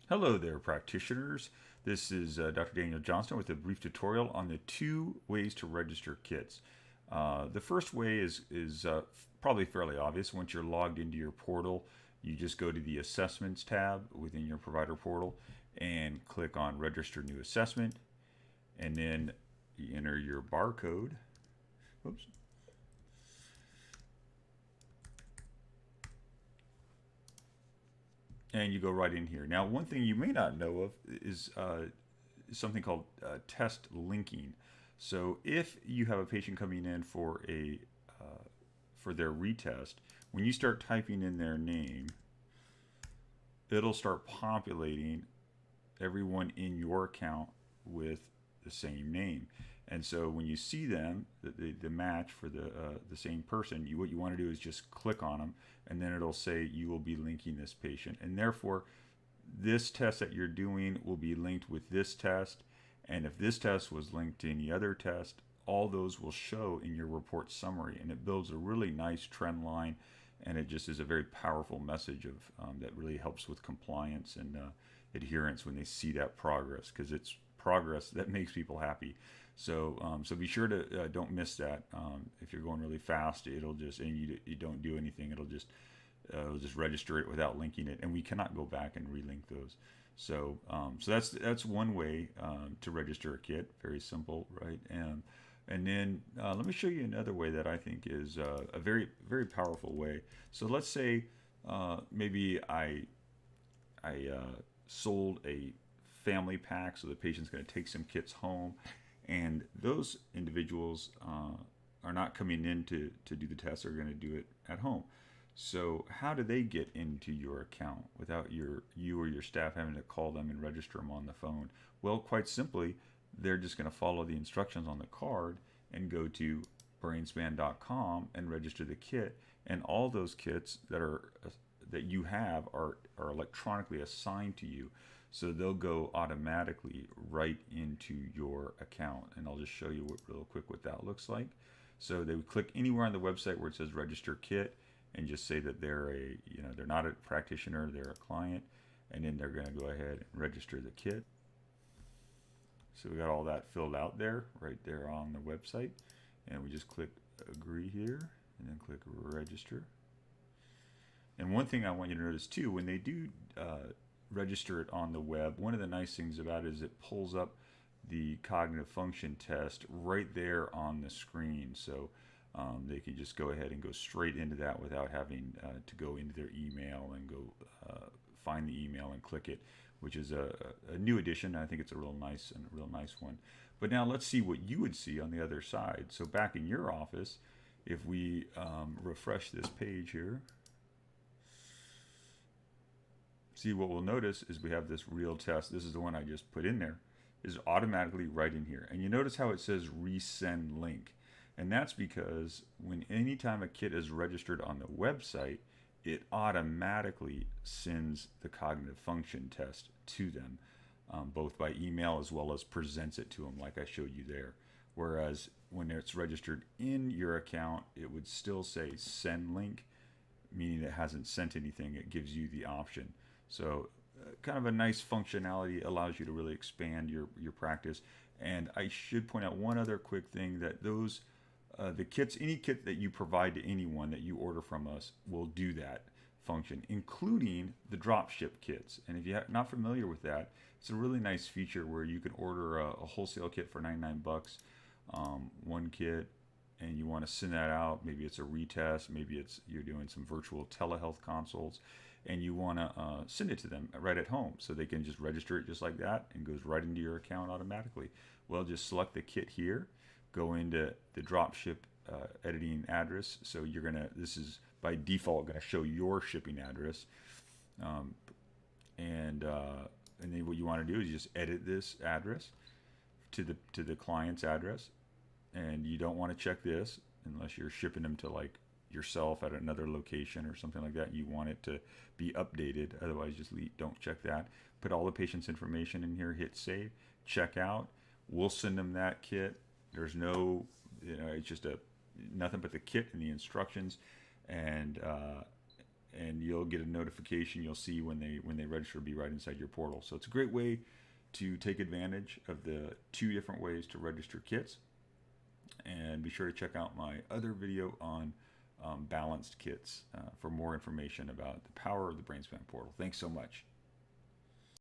Hello there, practitioners. This is Dr. Daniel Johnston with a brief tutorial on the 2 ways to register kits. The first way is probably fairly obvious. Once you're logged into your portal, you just go to the Assessments tab within your provider portal and click on Register New Assessment, and then you enter your barcode. Oops. And you go right in here. Now, one thing you may not know of is something called test linking. So if you have a patient coming in for their retest, when you start typing in their name, it'll start populating everyone in your account with the same name. And so when you see them, the match for the same person, what you want to do is just click on them, and then it'll say you will be linking this patient, and therefore this test that you're doing will be linked with this test. And if this test was linked to any other test, all those will show in your report summary, and it builds a really nice trend line, and it just is a very powerful message of that really helps with compliance and adherence when they see that progress, because it's progress that makes people happy. So be sure to don't miss that. If you're going really fast, it'll just, and you don't do anything, it'll just register it without linking it, and we cannot go back and relink those. So that's one way to register a kit. Very simple, right? And then let me show you another way that I think is a very powerful way. So let's say maybe I sold a family pack, so the patient's going to take some kits home, and those individuals are not coming in to do the test; they're going to do it at home. So how do they get into your account without you or your staff having to call them and register them on the phone? Well, quite simply, they're just going to follow the instructions on the card and go to brainspan.com and register the kit. And all those kits that you have are electronically assigned to you, so they'll go automatically right into your account. And I'll just show you real quick what that looks like. So they would click anywhere on the website where it says register kit, and just say that they're not a practitioner, they're a client, and then they're going to go ahead and register the kit. So we got all that filled out there, right there on the website, and we just click agree here, and then click register. And one thing I want you to notice too, when they do register it on the web, one of the nice things about it is it pulls up the cognitive function test right there on the screen. So they can just go ahead and go straight into that without having to go into their email and go find the email and click it, which is a new addition. I think it's a real nice one. But now let's see what you would see on the other side. So back in your office, if we refresh this page here, see, what we'll notice is we have this real test. This is the one I just put in there, is automatically right in here. And you notice how it says resend link. And that's because anytime a kit is registered on the website, it automatically sends the cognitive function test to them, both by email as well as presents it to them like I showed you there. Whereas when it's registered in your account, it would still say send link, meaning it hasn't sent anything. It gives you the option. So kind of a nice functionality, allows you to really expand your practice. And I should point out one other quick thing, that the kits, any kit that you provide to anyone that you order from us will do that function, including the Dropship kits. And if you're not familiar with that, it's a really nice feature where you can order a wholesale kit for $99, one kit, and you want to send that out. Maybe it's a retest, maybe you're doing some virtual telehealth consults, and you want to send it to them right at home, so they can just register it just like that and goes right into your account automatically. Well, just select the kit here, go into the Dropship editing address. So this is by default going to show your shipping address, and then what you want to do is just edit this address to the client's address, and you don't want to check this unless you're shipping them to like yourself at another location or something like that. You want it to be updated, otherwise just don't check that. Put all the patient's information in here, hit save, check out. We'll send them that kit. There's no, it's just nothing but the kit and the instructions, and and you'll get a notification. You'll see when they register, be right inside your portal. So it's a great way to take advantage of the 2 different ways to register kits. And be sure to check out my other video on balanced kits for more information about the power of the Brainspan portal. Thanks so much.